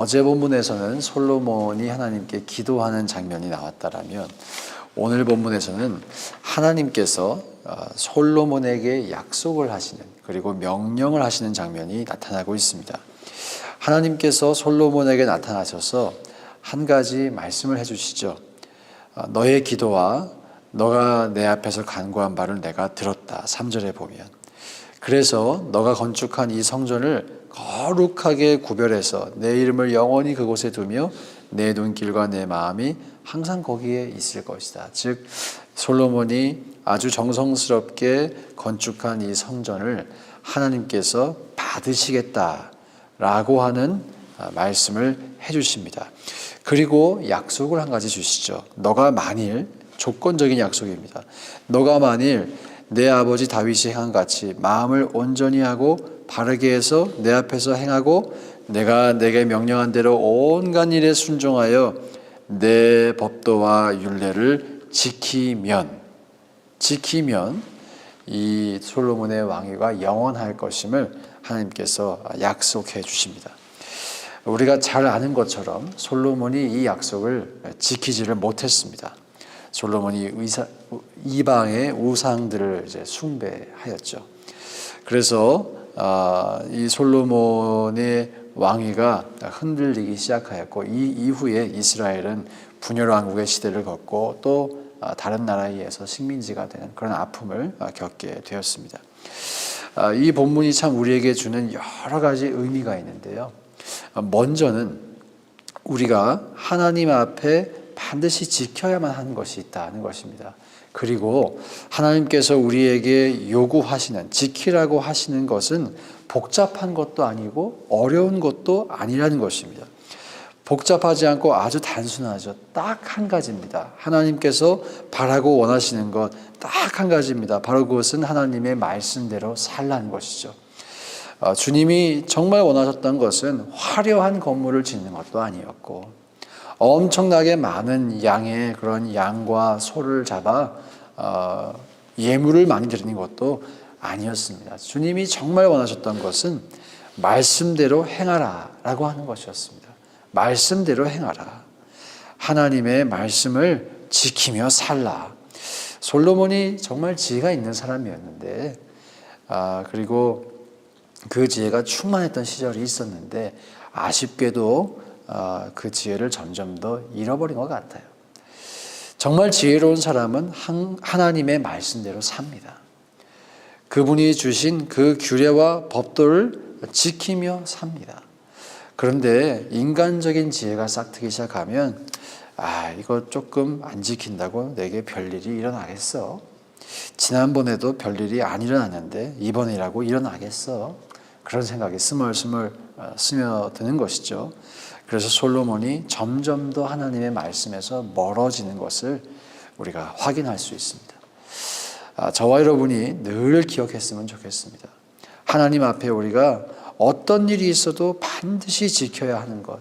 어제 본문에서는 솔로몬이 하나님께 기도하는 장면이 나왔다라면 오늘 본문에서는 하나님께서 솔로몬에게 약속을 하시는, 그리고 명령을 하시는 장면이 나타나고 있습니다. 하나님께서 솔로몬에게 나타나셔서 한 가지 말씀을 해주시죠. 너의 기도와 너가 내 앞에서 간구한 바를 내가 들었다. 3절에 보면, 그래서 너가 건축한 이 성전을 거룩하게 구별해서 내 이름을 영원히 그곳에 두며 내 눈길과 내 마음이 항상 거기에 있을 것이다. 즉 솔로몬이 아주 정성스럽게 건축한 이 성전을 하나님께서 받으시겠다라고 하는 말씀을 해주십니다. 그리고 약속을 한 가지 주시죠. 너가 만일, 조건적인 약속입니다. 너가 만일 내 아버지 다윗이 행한 같이 마음을 온전히 하고 바르게 해서 내 앞에서 행하고 내가 내게 명령한 대로 온갖 일에 순종하여 내 법도와 율례를 지키면 이 솔로몬의 왕위가 영원할 것임을 하나님께서 약속해 주십니다. 우리가 잘 아는 것처럼 솔로몬이 이 약속을 지키지를 못했습니다. 솔로몬이 이방의 우상들을 이제 숭배하였죠. 그래서 이 솔로몬의 왕위가 흔들리기 시작하였고, 이 이후에 이스라엘은 분열 왕국의 시대를 겪고 또 다른 나라에 의해서 식민지가 되는 그런 아픔을 겪게 되었습니다. 이 본문이 참 우리에게 주는 여러 가지 의미가 있는데요. 먼저는 우리가 하나님 앞에 반드시 지켜야만 하는 것이 있다는 것입니다. 그리고 하나님께서 우리에게 요구하시는, 지키라고 하시는 것은 복잡한 것도 아니고 어려운 것도 아니라는 것입니다. 복잡하지 않고 아주 단순하죠. 딱 한 가지입니다. 하나님께서 바라고 원하시는 것 딱 한 가지입니다. 바로 그것은 하나님의 말씀대로 살라는 것이죠. 주님이 정말 원하셨던 것은 화려한 건물을 짓는 것도 아니었고, 엄청나게 많은 양의 그런 양과 소를 잡아 예물을 많이 드리는 것도 아니었습니다. 주님이 정말 원하셨던 것은 말씀대로 행하라 라고 하는 것이었습니다. 말씀대로 행하라. 하나님의 말씀을 지키며 살라. 솔로몬이 정말 지혜가 있는 사람이었는데, 그리고 그 지혜가 충만했던 시절이 있었는데 아쉽게도 그 지혜를 점점 더 잃어버린 것 같아요. 정말 지혜로운 사람은 하나님의 말씀대로 삽니다. 그분이 주신 그 규례와 법도를 지키며 삽니다. 그런데 인간적인 지혜가 싹트기 시작하면 이거 조금 안 지킨다고 내게 별일이 일어나겠어? 지난번에도 별일이 안 일어났는데 이번이라고 일어나겠어? 그런 생각이 스멀스멀 스며드는 것이죠. 그래서 솔로몬이 점점 더 하나님의 말씀에서 멀어지는 것을 우리가 확인할 수 있습니다. 저와 여러분이 늘 기억했으면 좋겠습니다. 하나님 앞에 우리가 어떤 일이 있어도 반드시 지켜야 하는 것,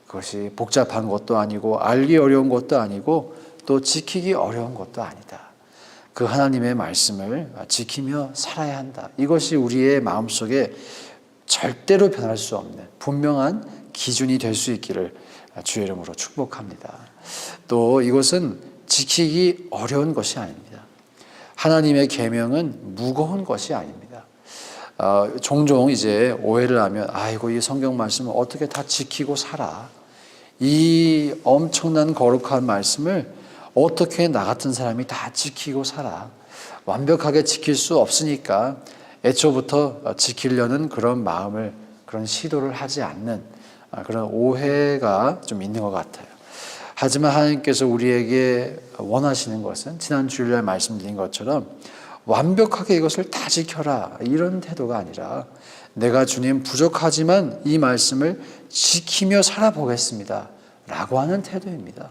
그것이 복잡한 것도 아니고 알기 어려운 것도 아니고 또 지키기 어려운 것도 아니다. 그 하나님의 말씀을 지키며 살아야 한다. 이것이 우리의 마음속에 절대로 변할 수 없는 분명한 기준이 될 수 있기를 주의 이름으로 축복합니다. 또 이것은 지키기 어려운 것이 아닙니다. 하나님의 계명은 무거운 것이 아닙니다. 종종 이제 오해를 하면 이 성경 말씀을 어떻게 다 지키고 살아? 이 엄청난 거룩한 말씀을 어떻게 나 같은 사람이 다 지키고 살아? 완벽하게 지킬 수 없으니까 애초부터 지키려는 그런 마음을, 그런 시도를 하지 않는 그런 오해가 좀 있는 것 같아요. 하지만 하나님께서 우리에게 원하시는 것은 지난 주일날 말씀드린 것처럼 완벽하게 이것을 다 지켜라, 이런 태도가 아니라 내가 주님 부족하지만 이 말씀을 지키며 살아보겠습니다 라고 하는 태도입니다.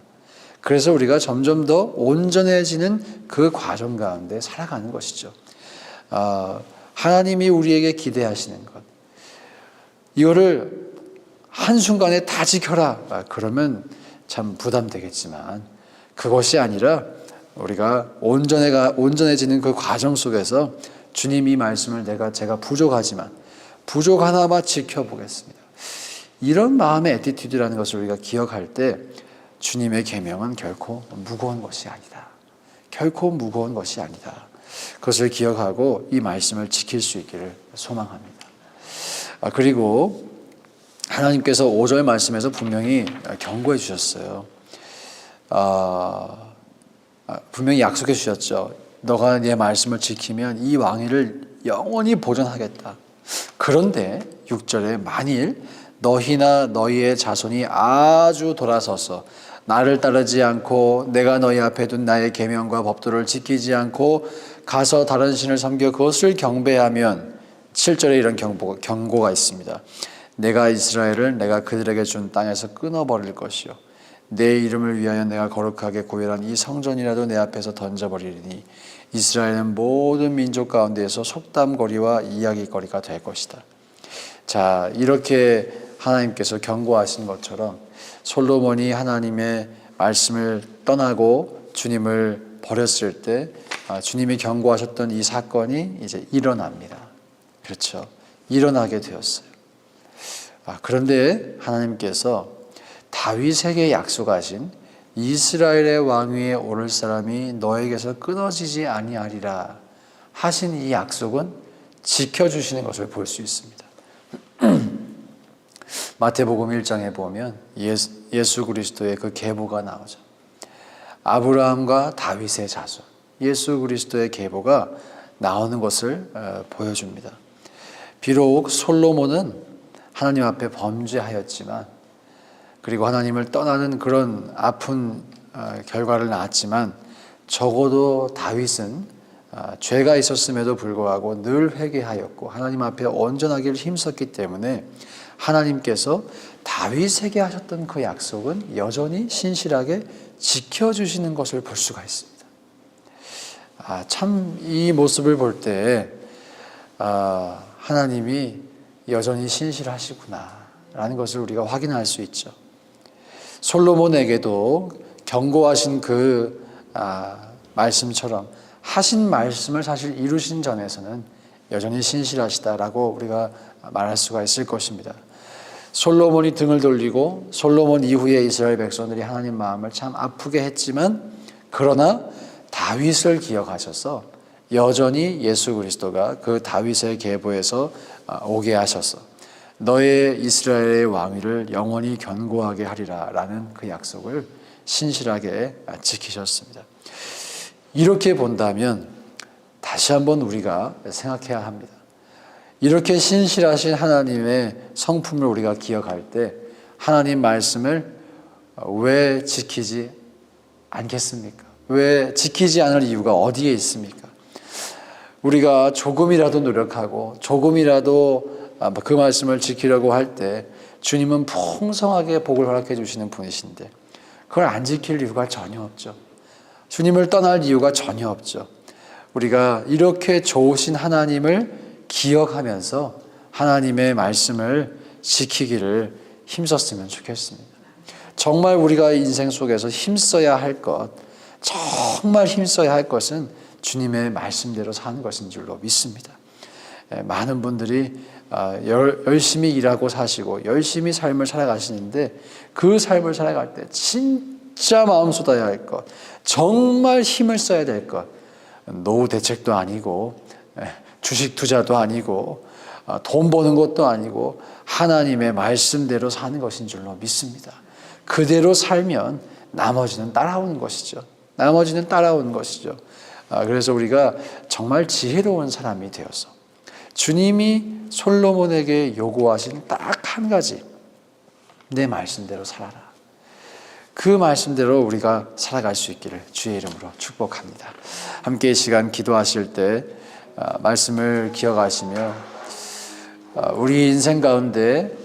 그래서 우리가 점점 더 온전해지는 그 과정 가운데 살아가는 것이죠. 하나님이 우리에게 기대하시는 것, 이거를 한순간에 다 지켜라 그러면 참 부담되겠지만, 그것이 아니라 우리가 온전해지는 그 과정 속에서 주님 이 말씀을 제가 부족하지만 부족하나마 지켜보겠습니다. 이런 마음의 애티튜드라는 것을 우리가 기억할 때 주님의 계명은 결코 무거운 것이 아니다. 결코 무거운 것이 아니다. 그것을 기억하고 이 말씀을 지킬 수 있기를 소망합니다. 그리고 하나님께서 5절 말씀에서 분명히 경고해 주셨어요. 분명히 약속해 주셨죠. 너가 내 말씀을 지키면 이 왕위를 영원히 보존하겠다. 그런데 6절에 만일 너희나 너희의 자손이 아주 돌아서서 나를 따르지 않고 내가 너희 앞에 둔 나의 계명과 법도를 지키지 않고 가서 다른 신을 섬겨 그것을 경배하면 7절에 이런 경고가 있습니다. 내가 이스라엘을 내가 그들에게 준 땅에서 끊어버릴 것이요 내 이름을 위하여 내가 거룩하게 고열한 이 성전이라도 내 앞에서 던져버리리니 이스라엘은 모든 민족 가운데에서 속담거리와 이야기거리가 될 것이다. 자, 이렇게 하나님께서 경고하신 것처럼 솔로몬이 하나님의 말씀을 떠나고 주님을 버렸을 때 주님이 경고하셨던 이 사건이 이제 일어납니다. 그렇죠. 일어나게 되었어요. 그런데 하나님께서 다윗에게 약속하신 이스라엘의 왕위에 오를 사람이 너에게서 끊어지지 아니하리라 하신 이 약속은 지켜주시는 것을 볼 수 있습니다. 마태복음 1장에 보면 예수 그리스도의 그 계보가 나오죠. 아브라함과 다윗의 자손, 예수 그리스도의 계보가 나오는 것을 보여줍니다. 비록 솔로몬은 하나님 앞에 범죄하였지만 그리고 하나님을 떠나는 그런 아픈 결과를 낳았지만 적어도 다윗은 죄가 있었음에도 불구하고 늘 회개하였고 하나님 앞에 온전하기를 힘썼기 때문에 하나님께서 다윗에게 하셨던 그 약속은 여전히 신실하게 지켜주시는 것을 볼 수가 있습니다. 참 이 모습을 볼 때 하나님이 여전히 신실하시구나라는 것을 우리가 확인할 수 있죠. 솔로몬에게도 경고하신 그 말씀처럼 하신 말씀을 사실 이루신 전에서는 여전히 신실하시다라고 우리가 말할 수가 있을 것입니다. 솔로몬이 등을 돌리고 솔로몬 이후에 이스라엘 백성들이 하나님 마음을 참 아프게 했지만 그러나 다윗을 기억하셔서 여전히 예수 그리스도가 그 다윗의 계보에서 오게 하셔서 너의 이스라엘의 왕위를 영원히 견고하게 하리라 라는 그 약속을 신실하게 지키셨습니다. 이렇게 본다면 다시 한번 우리가 생각해야 합니다. 이렇게 신실하신 하나님의 성품을 우리가 기억할 때 하나님 말씀을 왜 지키지 않겠습니까? 왜 지키지 않을 이유가 어디에 있습니까? 우리가 조금이라도 노력하고 조금이라도 그 말씀을 지키려고 할 때 주님은 풍성하게 복을 허락해 주시는 분이신데 그걸 안 지킬 이유가 전혀 없죠. 주님을 떠날 이유가 전혀 없죠. 우리가 이렇게 좋으신 하나님을 기억하면서 하나님의 말씀을 지키기를 힘썼으면 좋겠습니다. 정말 우리가 인생 속에서 힘써야 할 것, 정말 힘써야 할 것은 주님의 말씀대로 사는 것인 줄로 믿습니다. 많은 분들이 열심히 일하고 사시고 열심히 삶을 살아가시는데 그 삶을 살아갈 때 진짜 마음 쏟아야 할 것, 정말 힘을 써야 될 것, 노후 대책도 아니고 주식 투자도 아니고 돈 버는 것도 아니고 하나님의 말씀대로 사는 것인 줄로 믿습니다. 그대로 살면 나머지는 따라오는 것이죠. 나머지는 따라오는 것이죠. 그래서 우리가 정말 지혜로운 사람이 되어서 주님이 솔로몬에게 요구하신 딱 한 가지, 내 말씀대로 살아라. 그 말씀대로 우리가 살아갈 수 있기를 주의 이름으로 축복합니다. 함께 이 시간 기도하실 때 말씀을 기억하시며 우리 인생 가운데